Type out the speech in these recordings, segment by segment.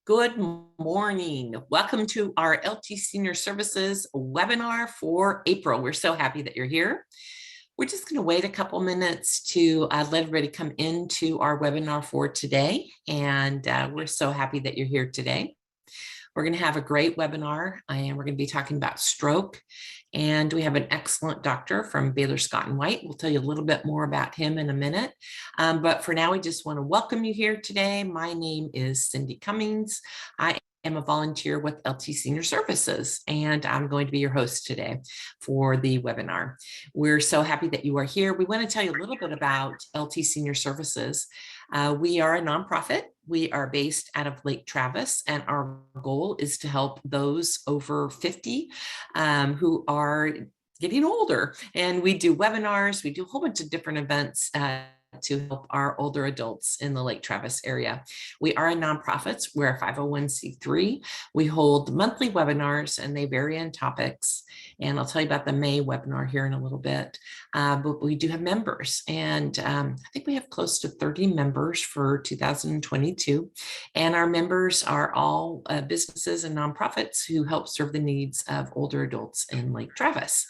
Good morning. Welcome to our LT Senior Services webinar for April. We're so happy that you're here. We're just going to wait a couple minutes to let everybody come into our webinar for today. And we're so happy that you're here today. We're going to have a great webinar, and we're going to be talking about stroke. And we have an excellent doctor from Baylor Scott White. We'll tell you a little bit more about him in a minute. But for now, we just want to welcome you here today. My name is Cindy Cummings. I am a volunteer with LT Senior Services, and I'm going to be your host today for the webinar. We're so happy that you are here. We want to tell you a little bit about LT Senior Services. We are a nonprofit. We are based out of Lake Travis, and our goal is to help those over 50 who are getting older. And we do webinars, we do a whole bunch of different events to help our older adults in the Lake Travis area. We are a nonprofit. We're a 501c3. We hold monthly webinars, and they vary in topics. And I'll tell you about the May webinar here in a little bit. But we do have members, and I think we have close to 30 members for 2022. And our members are all businesses and nonprofits who help serve the needs of older adults in Lake Travis.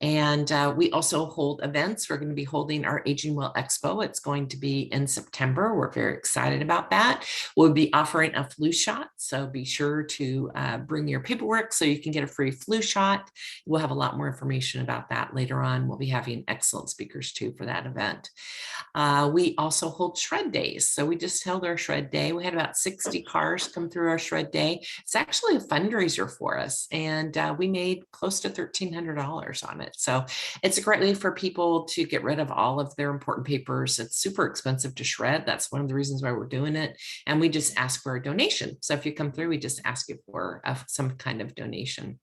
And we also hold events. We're going to be holding our Aging Well Expo. It's going to be in September. We're very excited about that. We'll be offering a flu shot, so be sure to bring your paperwork so you can get a free flu shot. We'll have a lot more information about that later on. We'll be having excellent speakers too for that event. We also hold shred days. So we just held our shred day. We had about 60 cars come through our shred day. It's actually a fundraiser for us, and we made close to $1,300 on it. So it's a great way for people to get rid of all of their important papers. It's super expensive to shred. That's one of the reasons why we're doing it. And we just ask for a donation. So if you come through, we just ask you for some kind of donation.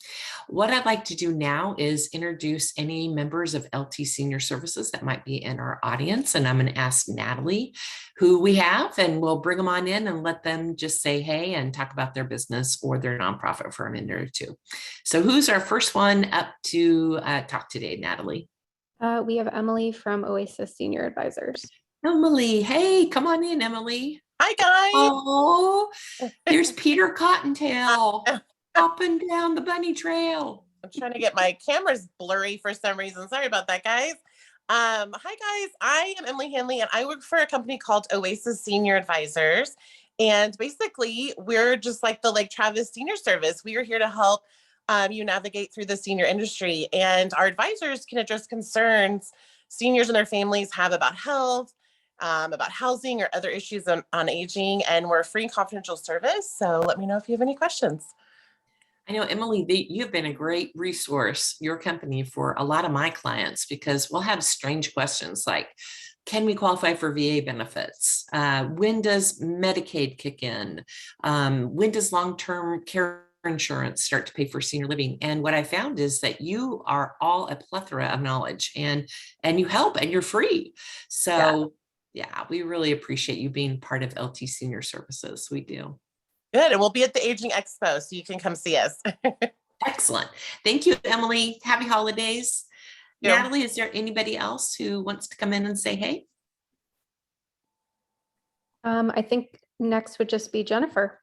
What I'd like to do now is introduce any members of LT Senior Services that might be in our audience. And I'm going to ask Natalie who we have, and we'll bring them on in and let them just say hey and talk about their business or their nonprofit for a minute or two. So who's our first one up to talk today, Natalie? We have Emily from Oasis Senior Advisors. Emily, hey, come on in, Emily. Hi, guys. Oh, there's Peter Cottontail hopping down the bunny trail. I'm trying to get my cameras blurry for some reason. Sorry about that, guys. Hi, guys. I am Emily Hanley, and I work for a company called Oasis Senior Advisors. And basically, we're just like the Lake Travis Senior Service. We are here to help you navigate through the senior industry. And our advisors can address concerns seniors and their families have about health, about housing, or other issues on aging. And we're a free and confidential service. So let me know if you have any questions. I know, Emily, you've been a great resource, your company, for a lot of my clients, because we'll have strange questions like, can we qualify for VA benefits? When does Medicaid kick in? When does long-term care insurance start to pay for senior living? And what I found is that you are all a plethora of knowledge, and you help, and you're free. So yeah, we really appreciate you being part of LT Senior Services. We do. Good. And we'll be at the Aging Expo, so you can come see us. Excellent. Thank you, Emily. Happy holidays. Yeah. Natalie, is there anybody else who wants to come in and say hey? I think next would just be Jennifer.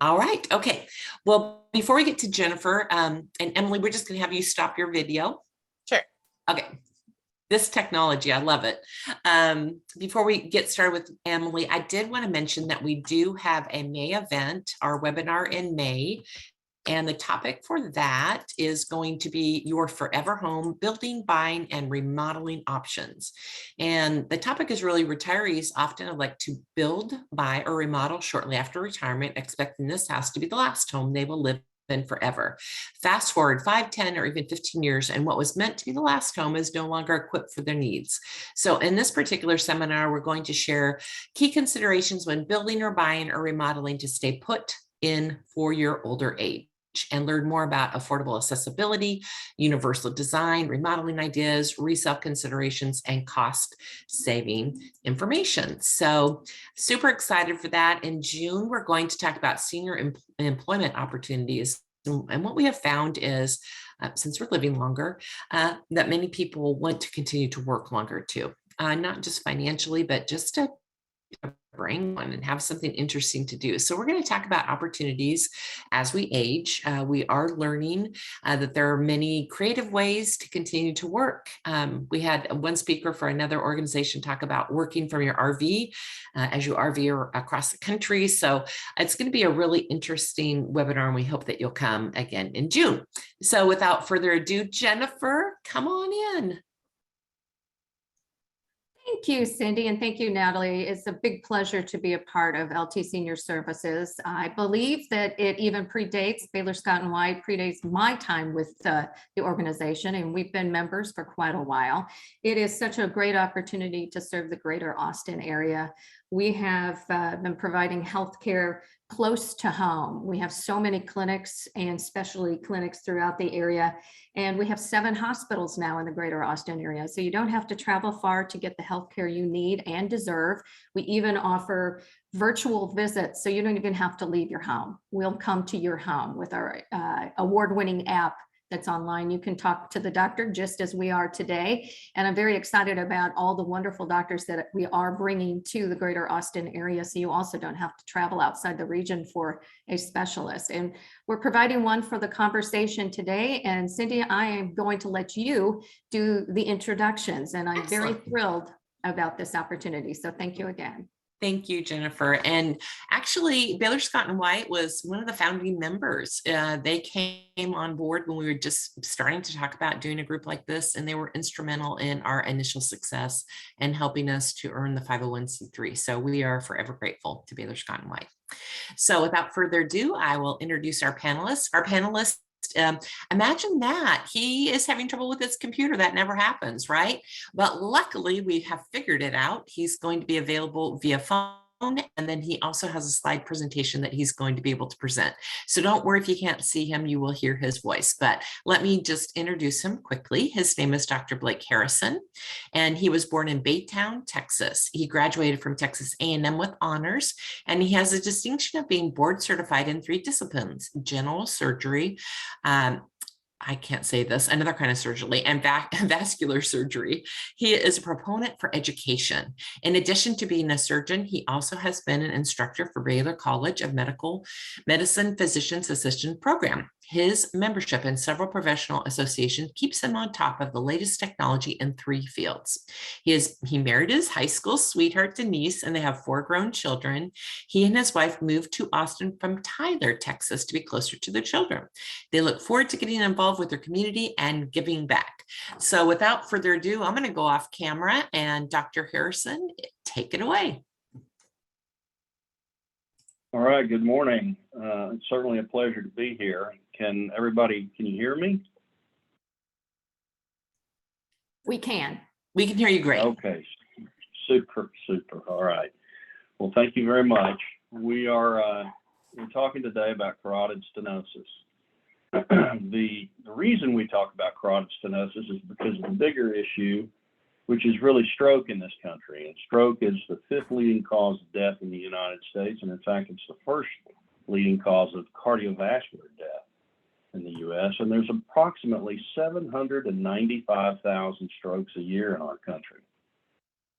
All right. Okay. Well, before we get to Jennifer and Emily, we're just going to have you stop your video. Sure. Okay. This technology, I love it. Before we get started with Emily, I did want to mention that we do have a May event, our webinar in May. And the topic for that is going to be your forever home, building, buying, and remodeling options. And the topic is really retirees often elect to build, buy, or remodel shortly after retirement, expecting this house to be the last home they will live in forever. Fast forward 5, 10, or even 15 years, and what was meant to be the last home is no longer equipped for their needs. So in this particular seminar, we're going to share key considerations when building or buying or remodeling to stay put in for your older age, and learn more about affordable accessibility, universal design, remodeling ideas, resale considerations, and cost saving information. So super excited for that. In June, we're going to talk about senior employment opportunities. And what we have found is, since we're living longer, that many people want to continue to work longer too, not just financially, but just to bring one and have something interesting to do. So we're going to talk about opportunities as we age. We are learning that there are many creative ways to continue to work. We had one speaker for another organization talk about working from your RV as you RV across the country. So it's going to be a really interesting webinar, and we hope that you'll come again in June. So without further ado, Jennifer, come on in. Thank you, Cindy, and thank you, Natalie. It's a big pleasure to be a part of LT Senior Services. I believe that it even predates Baylor Scott White, predates my time with the organization, and we've been members for quite a while. It is such a great opportunity to serve the greater Austin area. We have been providing healthcare close to home. We have so many clinics and specialty clinics throughout the area, and we have 7 hospitals now in the greater Austin area. So you don't have to travel far to get the healthcare you need and deserve. We even offer virtual visits, so you don't even have to leave your home. We'll come to your home with our award-winning app that's online. You can talk to the doctor just as we are today. And I'm very excited about all the wonderful doctors that we are bringing to the greater Austin area. So you also don't have to travel outside the region for a specialist. And we're providing one for the conversation today. And Cindy, I am going to let you do the introductions. And I'm very thrilled about this opportunity. So thank you again. Thank you, Jennifer. And actually, Baylor Scott and White was one of the founding members. They came on board when we were just starting to talk about doing a group like this, and they were instrumental in our initial success and helping us to earn the 501c3. So we are forever grateful to Baylor Scott and White. So without further ado, I will introduce our panelists. Imagine that he is having trouble with his computer. That never happens, right? But luckily we have figured it out. He's going to be available via phone, and then he also has a slide presentation that he's going to be able to present. So don't worry if you can't see him, you will hear his voice. But let me just introduce him quickly. His name is Dr. Blake Harrison, and he was born in Baytown, Texas. He graduated from Texas A&M with honors, and he has a distinction of being board certified in 3 disciplines: general surgery, I can't say this, another kind of surgery, and vascular surgery. He is a proponent for education. In addition to being a surgeon, he also has been an instructor for Baylor College of Medicine Physician's Assistant Program. His membership in several professional associations keeps him on top of the latest technology in 3 fields. He married his high school sweetheart, Denise, and they have 4 grown children. He and his wife moved to Austin from Tyler, Texas, to be closer to their children. They look forward to getting involved with their community and giving back. So without further ado, I'm going to go off camera, and Dr. Harrison, take it away. All right, good morning. It's certainly a pleasure to be here. Can you hear me? We can. We can hear you great. Okay, super. All right. Well, thank you very much. We're talking today about carotid stenosis. The reason we talk about carotid stenosis is because of the bigger issue, which is really stroke in this country. And stroke is the 5th leading cause of death in the United States. And in fact, it's the 1st leading cause of cardiovascular death in the US. And there's approximately 795,000 strokes a year in our country.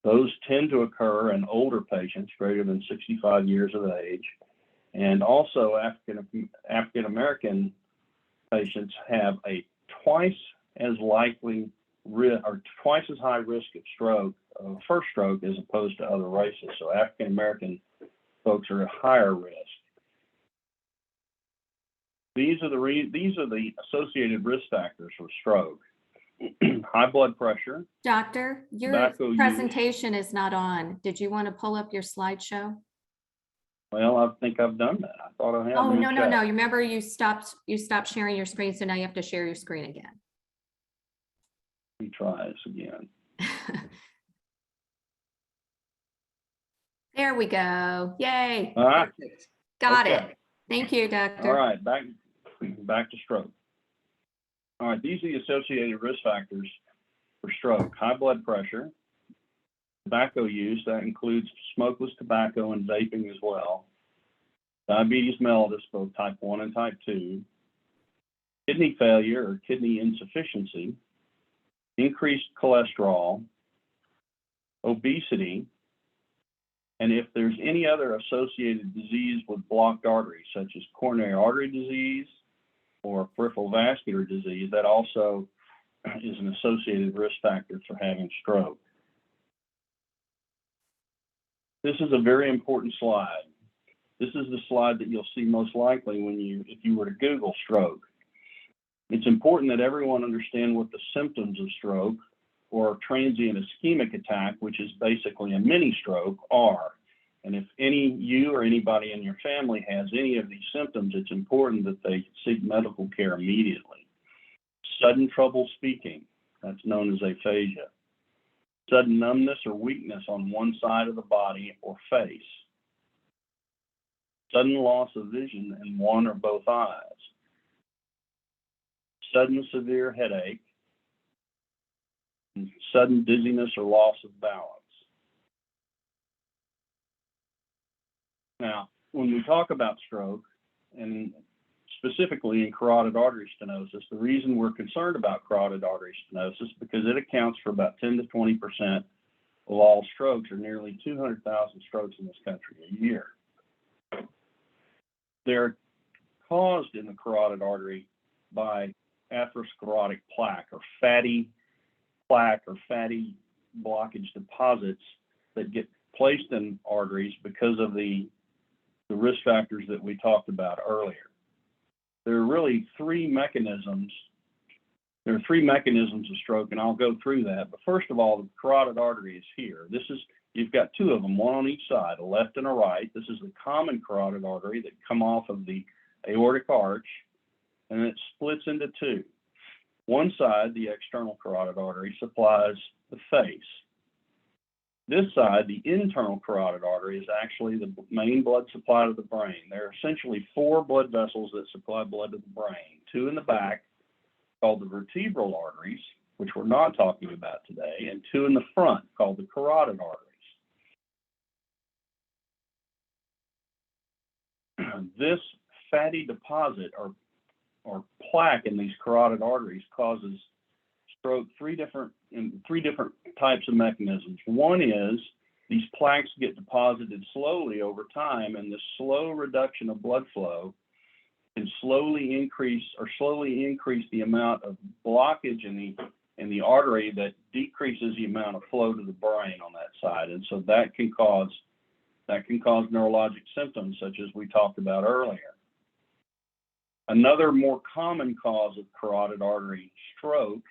Those tend to occur in older patients greater than 65 years of age. And also African American patients have a twice as high risk of stroke, first stroke, as opposed to other races. So African American folks are at higher risk. These are the associated risk factors for stroke: high blood pressure. Doctor, your presentation is not on. Did you want to pull up your slideshow? Well, I think I've done that. I thought I had. Oh, no. You remember you stopped sharing your screen, so now you have to share your screen again. Let me try this again. There we go. Yay. All right. Got Okay. it. Thank you, doctor. All right, back to stroke. All right, these are the associated risk factors for stroke: high blood pressure, tobacco use, that includes smokeless tobacco and vaping as well, diabetes mellitus, both type 1 and type 2, kidney failure or kidney insufficiency, increased cholesterol, obesity, And if there's any other associated disease with blocked arteries, such as coronary artery disease or peripheral vascular disease, that also is an associated risk factor for having stroke. This is a very important slide. This is the slide that you'll see most likely if you were to Google stroke. It's important that everyone understand what the symptoms of stroke or transient ischemic attack, which is basically a mini stroke, are. And if you or anybody in your family has any of these symptoms, it's important that they seek medical care immediately. Sudden trouble speaking, that's known as aphasia. Sudden numbness or weakness on one side of the body or face. Sudden loss of vision in one or both eyes. Sudden severe headache. And sudden dizziness or loss of balance. Now, when we talk about stroke, and specifically in carotid artery stenosis, the reason we're concerned about carotid artery stenosis is because it accounts for about 10 to 20% of all strokes, or nearly 200,000 strokes in this country a year. They're caused in the carotid artery by atherosclerotic plaque, or fatty plaque, or fatty blockage deposits that get placed in arteries because of the risk factors that we talked about earlier. There are really three mechanisms. There are three mechanisms of stroke, and I'll go through that. But first of all, the carotid artery is here. You've got two of them, one on each side, a left and a right. This is the common carotid artery that come off of the aortic arch, and it splits into two. One side, the external carotid artery, supplies the face. This side, the internal carotid artery, is actually the main blood supply to the brain. There are essentially four blood vessels that supply blood to the brain. Two in the back, called the vertebral arteries, which we're not talking about today, and two in the front, called the carotid arteries. This fatty deposit or plaque in these carotid arteries causes stroke in three different types of mechanisms. One is these plaques get deposited slowly over time, and this slow reduction of blood flow can slowly increase the amount of blockage in the artery that decreases the amount of flow to the brain on that side. And so that can cause neurologic symptoms such as we talked about earlier. Another more common cause of carotid artery stroke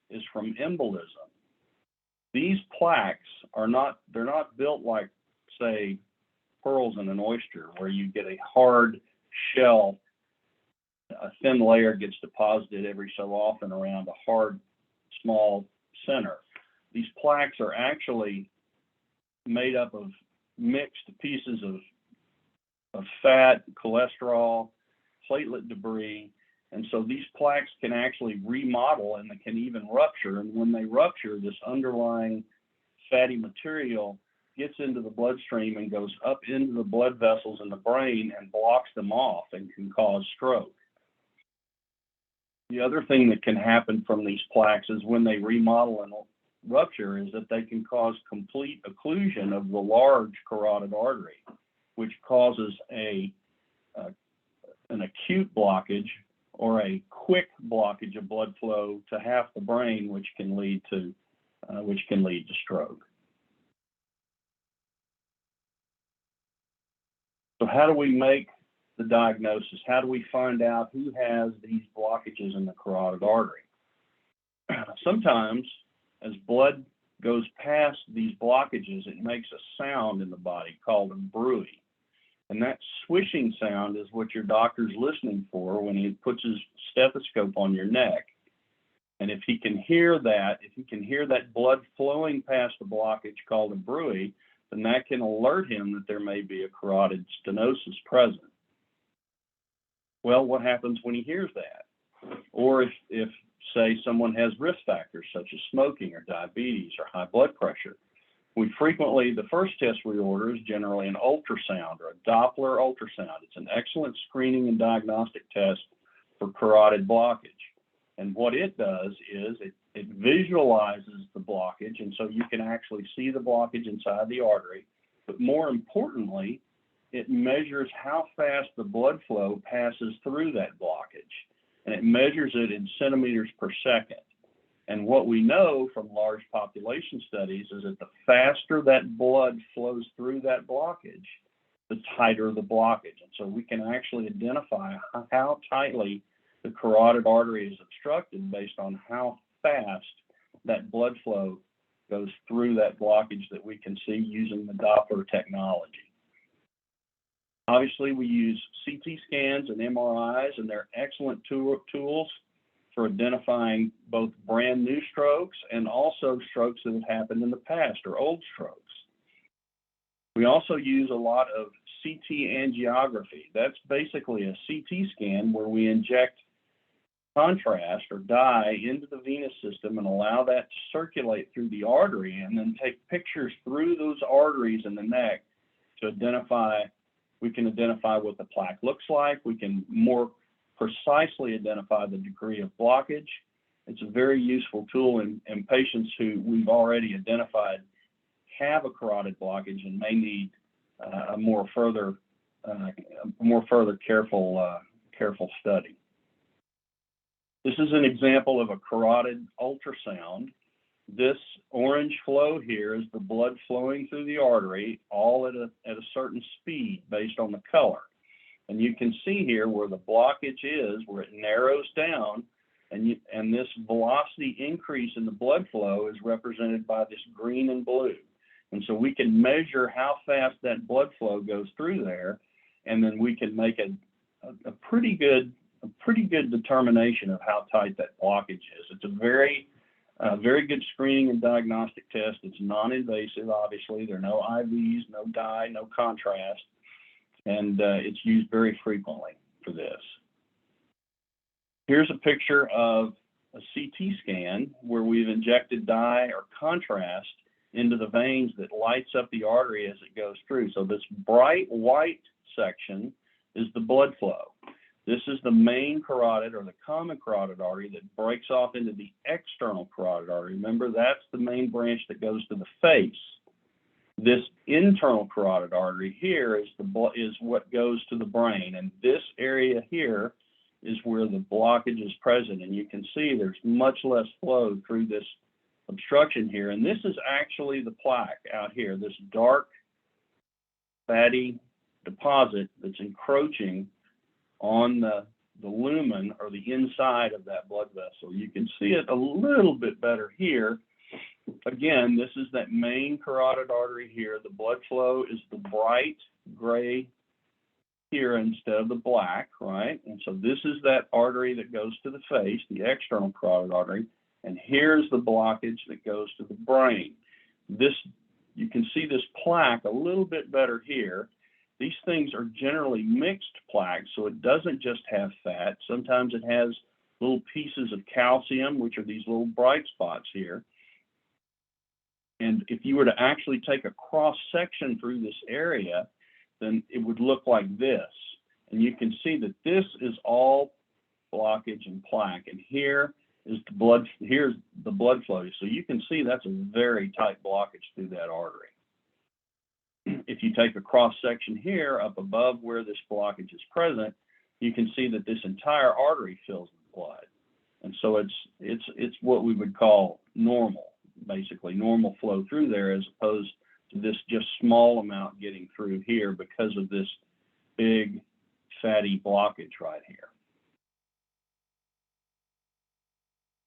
is from embolism. These plaques they're not built like, say, pearls in an oyster, where you get a hard shell, a thin layer gets deposited every so often around a hard, small center. These plaques are actually made up of mixed pieces of fat, cholesterol, platelet debris. And so these plaques can actually remodel, and they can even rupture. And when they rupture, this underlying fatty material gets into the bloodstream and goes up into the blood vessels in the brain and blocks them off and can cause stroke. The other thing that can happen from these plaques is when they remodel and rupture is that they can cause complete occlusion of the large carotid artery, which causes an acute blockage or a quick blockage of blood flow to half the brain, which can lead to stroke. So how do we make the diagnosis? How do we find out who has these blockages in the carotid artery? Sometimes as blood goes past these blockages, it makes a sound in the body called a bruit. And that swishing sound is what your doctor's listening for when he puts his stethoscope on your neck. And if he can hear that blood flowing past the blockage called a bruit, then that can alert him that there may be a carotid stenosis present. Well, what happens when he hears that? Or if say someone has risk factors such as smoking or diabetes or high blood pressure, the first test we order is generally an ultrasound or a Doppler ultrasound. It's an excellent screening and diagnostic test for carotid blockage. And what it does is it visualizes the blockage, and so you can actually see the blockage inside the artery. but more importantly, it measures how fast the blood flow passes through that blockage, and it measures it in centimeters per second. And what we know from large population studies is that the faster that blood flows through that blockage, the tighter the blockage. And so we can actually identify how tightly the carotid artery is obstructed based on how fast that blood flow goes through that blockage that we can see using the Doppler technology. Obviously, we use CT scans and MRIs, and they're excellent tools for identifying both brand new strokes and also strokes that have happened in the past or old strokes. We also use a lot of CT angiography. That's basically a CT scan where we inject contrast or dye into the venous system and allow that to circulate through the artery, and then take pictures through those arteries in the neck to identify. We can identify what the plaque looks like. We can more precisely identify the degree of blockage. It's a very useful tool in patients who we've already identified have a carotid blockage and may need a more further careful study. This is an example of a carotid ultrasound. This orange flow here is the blood flowing through the artery, all at a certain speed based on the color. And you can see here where the blockage is, where it narrows down, and this velocity increase in the blood flow is represented by this green and blue. And so we can measure how fast that blood flow goes through there, and then we can make a pretty good determination of how tight that blockage is. It's a very good screening and diagnostic test. It's non-invasive, obviously. There are no IVs, no dye, no contrast, and it's used very frequently for this. Here's a picture of a CT scan where we've injected dye or contrast into the veins that lights up the artery as it goes through. So this bright white section is the blood flow. This is the main carotid or the common carotid artery that breaks off into the external carotid artery. Remember, that's the main branch that goes to the face. This internal carotid artery here is what goes to the brain, and this area here is where the blockage is present. And you can see there's much less flow through this obstruction here, and this is actually the plaque out here, this dark fatty deposit that's encroaching on the lumen or the inside of that blood vessel. You can see it a little bit better here. Again, this is that main carotid artery here. The blood flow is the bright gray here instead of the black, right? And so this is that artery that goes to the face, the external carotid artery, and here's the blockage that goes to the brain. This, you can see this plaque a little bit better here. These things are generally mixed plaques, so it doesn't just have fat. Sometimes it has little pieces of calcium, which are these little bright spots here. And if you were to actually take a cross section through this area, then it would look like this. And you can see that this is all blockage and plaque. And here is the blood, here's the blood flow. So you can see that's a very tight blockage through that artery. If you take a cross section here up above where this blockage is present, you can see that this entire artery fills with blood. And so it's what we would call normal, basically normal flow through there, as opposed to this just small amount getting through here because of this big fatty blockage right here.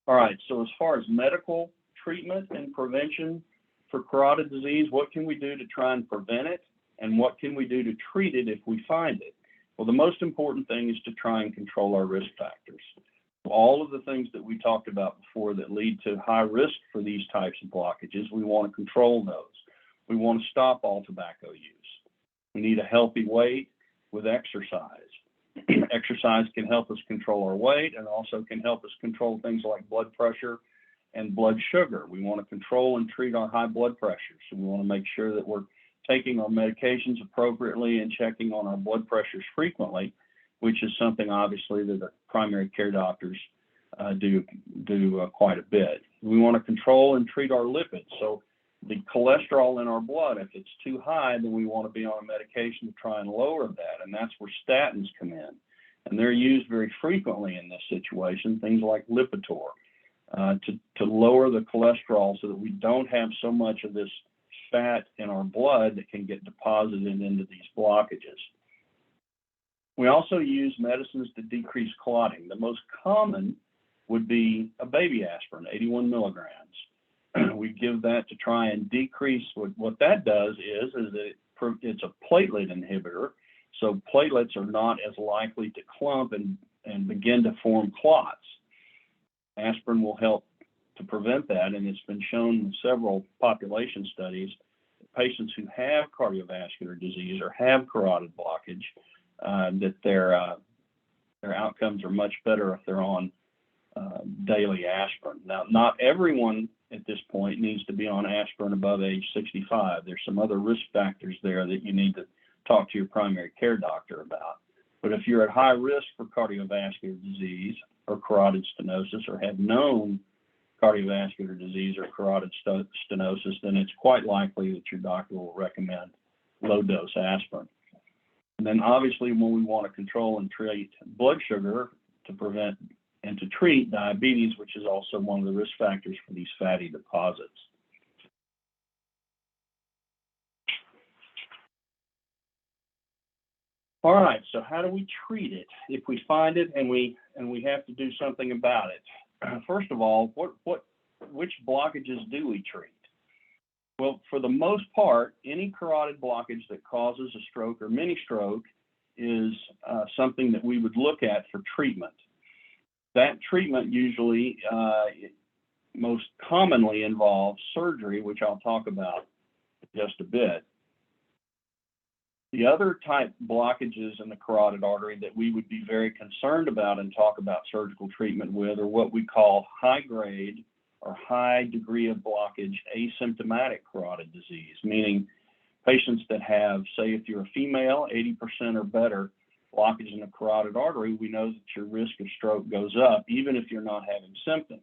All right, so as far as medical treatment and prevention for carotid disease, what can we do to try and prevent it? And what can we do to treat it if we find it? Well, the most important thing is to try and control our risk factors. All of the things that we talked about before that lead to high risk for these types of blockages, we want to control those. We want to stop all tobacco use. We need a healthy weight with exercise. Exercise can help us control our weight and also can help us control things like blood pressure and blood sugar. We want to control and treat our high blood pressure. So we want to make sure that we're taking our medications appropriately and checking on our blood pressures frequently, which is something obviously that the primary care doctors do quite a bit. We want to control and treat our lipids. So The cholesterol in our blood, if it's too high, then we want to be on a medication to try and lower that. And that's where statins come in. And they're used very frequently in this situation, things like Lipitor, to lower the cholesterol so that we don't have so much of this fat in our blood that can get deposited into these blockages. We also use medicines to decrease clotting. The most common would be a baby aspirin, 81 milligrams. We give that to try and decrease. What that does is that it's a platelet inhibitor, so platelets are not as likely to clump and begin to form clots. Aspirin will help to prevent that, and it's been shown in several population studies that patients who have cardiovascular disease or have carotid blockage, that their outcomes are much better if they're on daily aspirin. Now, not everyone at this point needs to be on aspirin above age 65. There's some other risk factors there that you need to talk to your primary care doctor about. But if you're at high risk for cardiovascular disease or carotid stenosis, or have known cardiovascular disease or carotid stenosis, then it's quite likely that your doctor will recommend low-dose aspirin. And then obviously when we want to control and treat blood sugar to prevent and to treat diabetes, which is also one of the risk factors for these fatty deposits. All right, so how do we treat it? If we find it and we have to do something about it, first of all, which blockages do we treat? Well, for the most part, any carotid blockage that causes a stroke or mini stroke is something that we would look at for treatment. That treatment usually most commonly involves surgery, which I'll talk about in just a bit. The other type blockages in the carotid artery that we would be very concerned about and talk about surgical treatment with are what we call high-grade or high degree of blockage asymptomatic carotid disease, meaning patients that have, say, if you're a female, 80% or better blockage in the carotid artery, we know that your risk of stroke goes up, even if you're not having symptoms.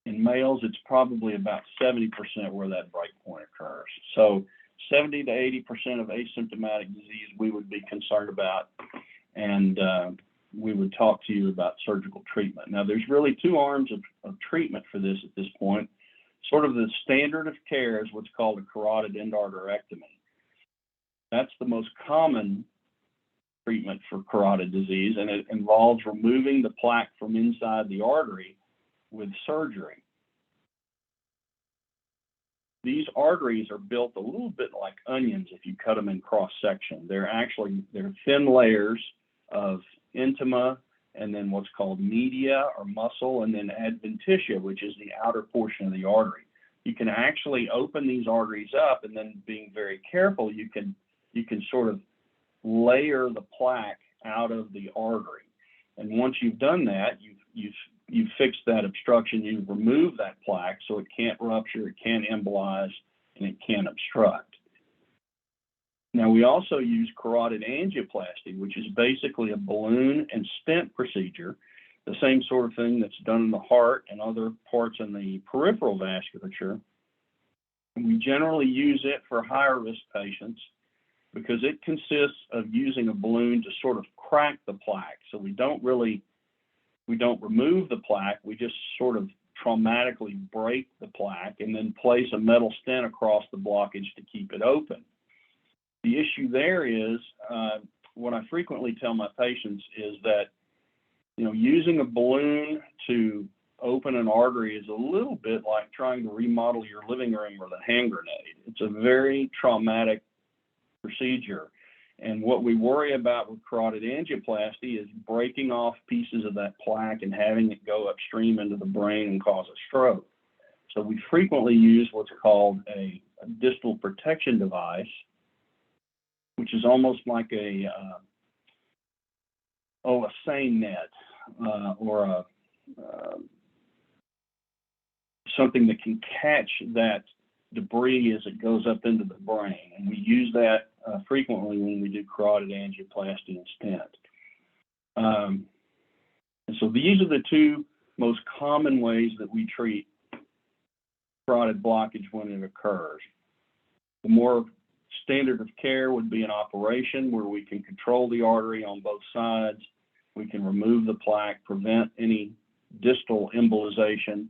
In males, it's probably about 70% where that break point occurs. So 70 to 80% of asymptomatic disease we would be concerned about, and we would talk to you about surgical treatment. Now, there's really two arms of treatment for this at this point. Sort of the standard of care is what's called a carotid endarterectomy. That's the most common treatment for carotid disease, and it involves removing the plaque from inside the artery with surgery. These arteries are built a little bit like onions if you cut them in cross-section. They're thin layers of intima, and then what's called media or muscle, and then adventitia, which is the outer portion of the artery. You can actually open these arteries up, and then being very careful, you can sort of layer the plaque out of the artery. And once you've done that, you've fixed that obstruction, you've removed that plaque so it can't rupture, it can't embolize, and it can't obstruct. Now, we also use carotid angioplasty, which is basically a balloon and stent procedure, the same sort of thing that's done in the heart and other parts in the peripheral vasculature. And we generally use it for higher risk patients because it consists of using a balloon to sort of crack the plaque. So we don't remove the plaque, we just sort of traumatically break the plaque and then place a metal stent across the blockage to keep it open. The issue there is, what I frequently tell my patients is that, using a balloon to open an artery is a little bit like trying to remodel your living room with a hand grenade. It's a very traumatic procedure. And what we worry about with carotid angioplasty is breaking off pieces of that plaque and having it go upstream into the brain and cause a stroke. So we frequently use what's called a distal protection device, which is almost like a seine net or something that can catch that debris as it goes up into the brain. And we use that frequently when we do carotid angioplasty and stent. And so these are the two most common ways that we treat carotid blockage when it occurs. The more standard of care would be an operation where we can control the artery on both sides. We can remove the plaque, prevent any distal embolization.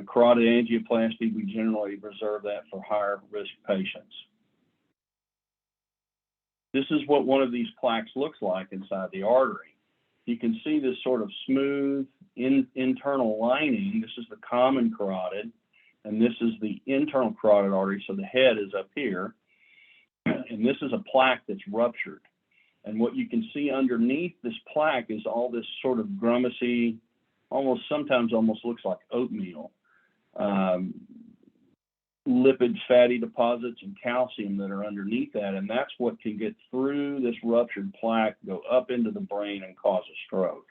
Carotid angioplasty, we generally reserve that for higher risk patients. This is what one of these plaques looks like inside the artery. You can see this sort of smooth internal lining. This is the common carotid, and this is the internal carotid artery, so the head is up here. And this is a plaque that's ruptured. And what you can see underneath this plaque is all this sort of grummacy, sometimes almost looks like oatmeal, lipids, fatty deposits, and calcium that are underneath that. And that's what can get through this ruptured plaque, go up into the brain and cause a stroke.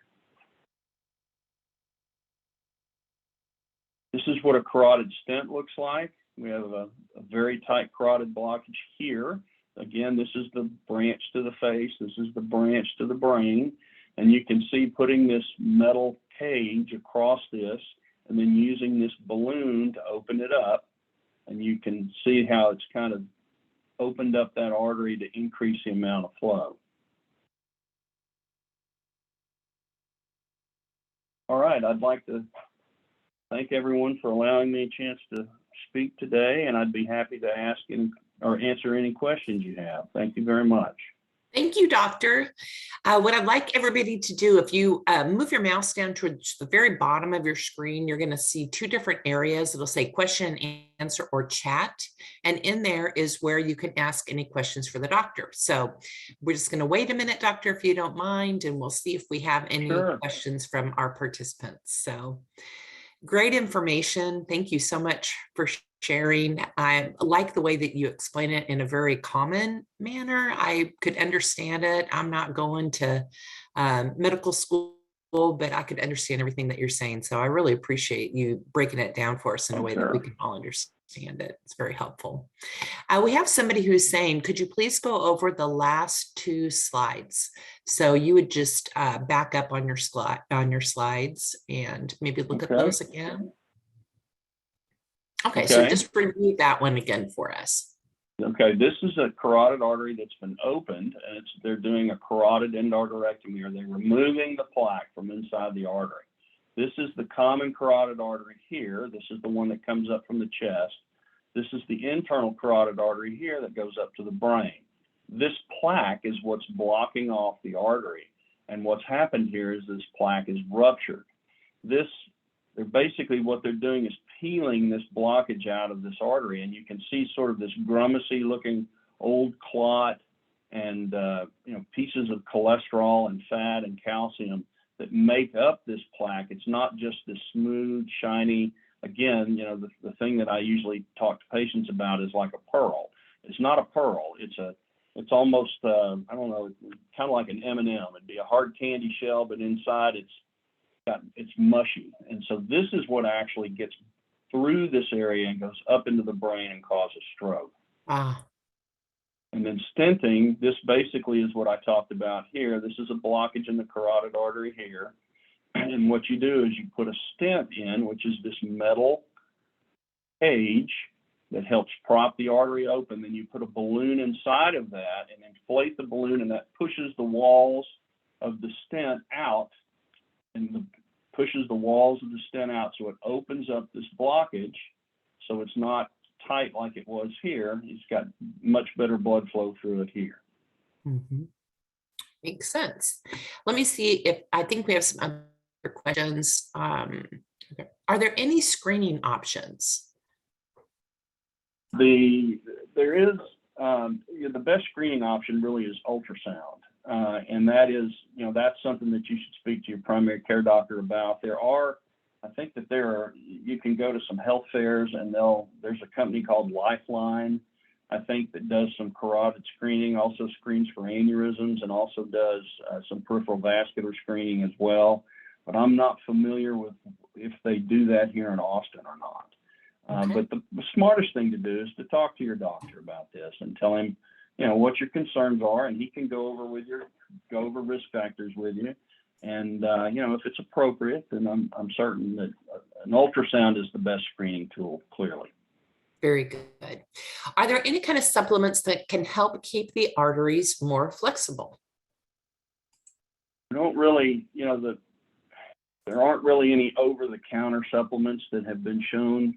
This is what a carotid stent looks like. We have a very tight carotid blockage here. Again, this is the branch to the face. This is the branch to the brain. And you can see putting this metal cage across this and then using this balloon to open it up. And you can see how it's kind of opened up that artery to increase the amount of flow. All right, I'd like to thank everyone for allowing me a chance to speak today, and I'd be happy to ask or answer any questions you have. Thank you very much. Thank you, Doctor. What I'd like everybody to do, if you move your mouse down towards the very bottom of your screen, you're going to see two different areas. It'll say question and answer or chat. And in there is where you can ask any questions for the doctor. So we're just going to wait a minute, Doctor, if you don't mind, and we'll see if we have any questions from our participants. So great information. Thank you so much for sharing. I like the way that you explain it in a very common manner. I could understand it. I'm not going to medical school, but I could understand everything that you're saying. So I really appreciate you breaking it down for us in a way that we can all understand it. It's very helpful. We have somebody who's saying, could you please go over the last two slides? So you would just back up on your slides and maybe look at those again. Okay, so just review that one again for us. Okay, this is a carotid artery that's been opened, and they're doing a carotid endarterectomy, or they're removing the plaque from inside the artery. This is the common carotid artery here. This is the one that comes up from the chest. This is the internal carotid artery here that goes up to the brain. This plaque is what's blocking off the artery. And what's happened here is this plaque is ruptured. What they're doing is peeling this blockage out of this artery. And you can see sort of this grummacy looking old clot and pieces of cholesterol and fat and calcium that make up this plaque. It's not just this smooth, shiny, again, the thing that I usually talk to patients about is like a pearl. It's not a pearl. It's almost, I don't know, kind of like an M&M. It'd be a hard candy shell, but inside it's mushy. And so this is what actually gets through this area and goes up into the brain and causes stroke. And then stenting, this basically is what I talked about here. This is a blockage in the carotid artery here. And what you do is you put a stent in, which is this metal cage that helps prop the artery open. Then you put a balloon inside of that and inflate the balloon, and that pushes the walls of the stent out and pushes the walls of the stent out, so it opens up this blockage so it's not tight like it was here. It's got much better blood flow through it here. Makes sense. Let me see if I think we have some other questions. Okay. Are there any screening options? There is the best screening option really is ultrasound. And that is, that's something that you should speak to your primary care doctor about. You can go to some health fairs and there's a company called Lifeline, I think, that does some carotid screening, also screens for aneurysms, and also does some peripheral vascular screening as well. But I'm not familiar with if they do that here in Austin or not. But the smartest thing to do is to talk to your doctor about this and tell him, what your concerns are, and he can go over risk factors with you. And if it's appropriate, then I'm certain that an ultrasound is the best screening tool, clearly. Very good. Are there any kind of supplements that can help keep the arteries more flexible? We don't really, there aren't really any over-the-counter supplements that have been shown,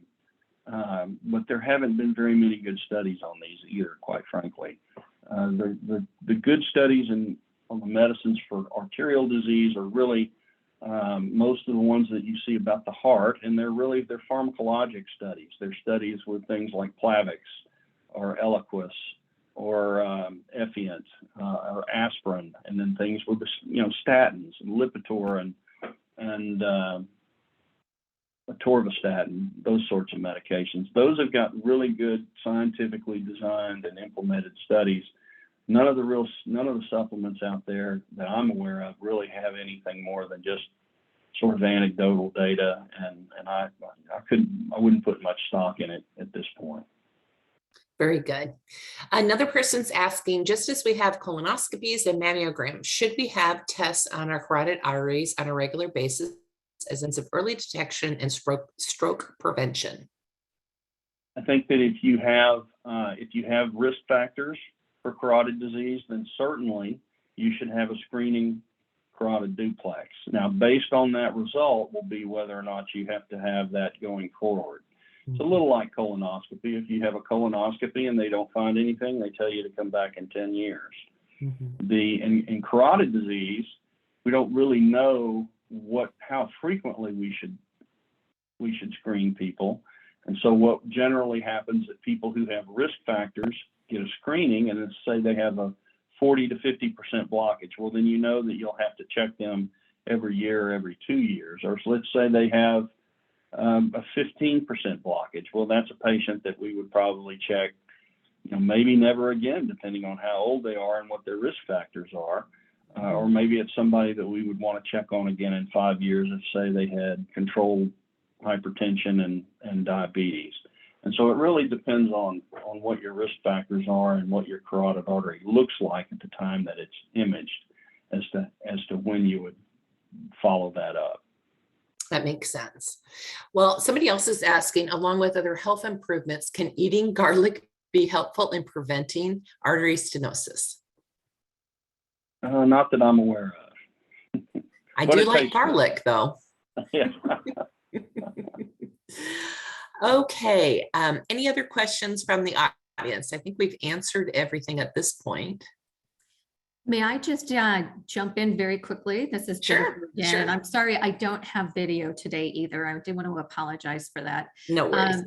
but there haven't been very many good studies on these either, quite frankly. The good studies on the medicines for arterial disease are really most of the ones that you see about the heart, and they're pharmacologic studies. They're studies with things like Plavix or Eliquis or Effient or aspirin, and then things with statins and Lipitor and atorvastatin, those sorts of medications. Those have got really good scientifically designed and implemented studies. None of the supplements out there that I'm aware of really have anything more than just sort of anecdotal data, and I wouldn't put much stock in it at this point. Very good. Another person's asking, just as we have colonoscopies and mammograms, should we have tests on our carotid arteries on a regular basis as a means of early detection and stroke prevention? I think that if you have risk factors for carotid disease, then certainly you should have a screening carotid duplex. Now, based on that result will be whether or not you have to have that going forward. It's a little like colonoscopy. If you have a colonoscopy and they don't find anything, they tell you to come back in 10 years. In carotid disease, we don't really know how frequently we should screen people. And so what generally happens is people who have risk factors get a screening, and let's say they have a 40 to 50% blockage. Well, then you know that you'll have to check them every year or every 2 years. Or so let's say they have a 15% blockage. Well, that's a patient that we would probably check, maybe never again, depending on how old they are and what their risk factors are. Or maybe it's somebody that we would want to check on again in 5 years if, say, they had controlled hypertension and diabetes. And so it really depends on what your risk factors are and what your carotid artery looks like at the time that it's imaged as to when you would follow that up. That makes sense. Well, somebody else is asking, along with other health improvements, can eating garlic be helpful in preventing artery stenosis? Not that I'm aware of. I do like garlic, though. Yeah. Okay. Any other questions from the audience? I think we've answered everything at this point. May I just jump in very quickly? This is Jennifer again. Sure. And I'm sorry, I don't have video today either. I do want to apologize for that. No worries.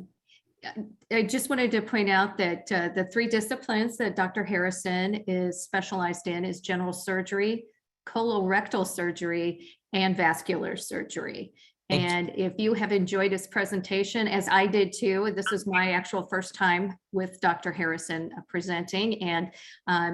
I just wanted to point out that the 3 disciplines that Dr. Harrison is specialized in is general surgery, colorectal surgery, and vascular surgery. And if you have enjoyed his presentation, as I did too, this is my actual first time with Dr. Harrison presenting, and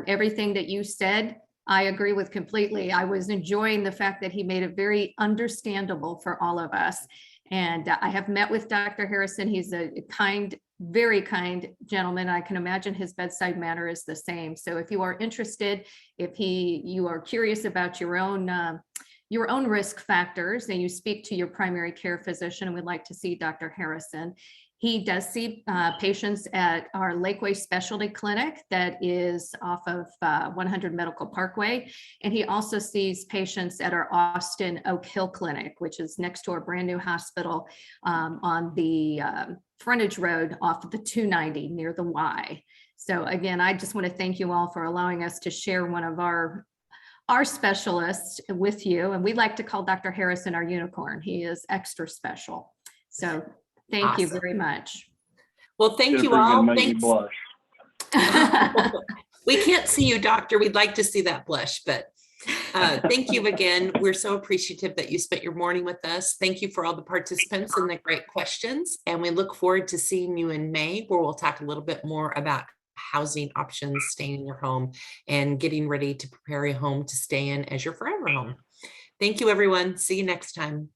everything that you said, I agree with completely. I was enjoying the fact that he made it very understandable for all of us. And I have met with Dr. Harrison. He's a kind, very kind gentleman. I can imagine his bedside manner is the same. So if you are interested, you are curious about your own risk factors and you speak to your primary care physician and would like to see Dr. Harrison, he does see patients at our Lakeway Specialty Clinic that is off of 100 Medical Parkway. And he also sees patients at our Austin Oak Hill Clinic, which is next to our brand new hospital on the frontage road off of the 290 near the Y. So again, I just want to thank you all for allowing us to share one of our specialists with you. And we like to call Dr. Harrison our unicorn. He is extra special. So thank you very much. Well, thank you all. Thanks. Blush. We can't see you, doctor. We'd like to see that blush, but thank you again. We're so appreciative that you spent your morning with us. Thank you for all the participants and the great questions. And we look forward to seeing you in May, where we'll talk a little bit more about housing options, staying in your home, and getting ready to prepare a home to stay in as your forever home. Thank you, everyone. See you next time.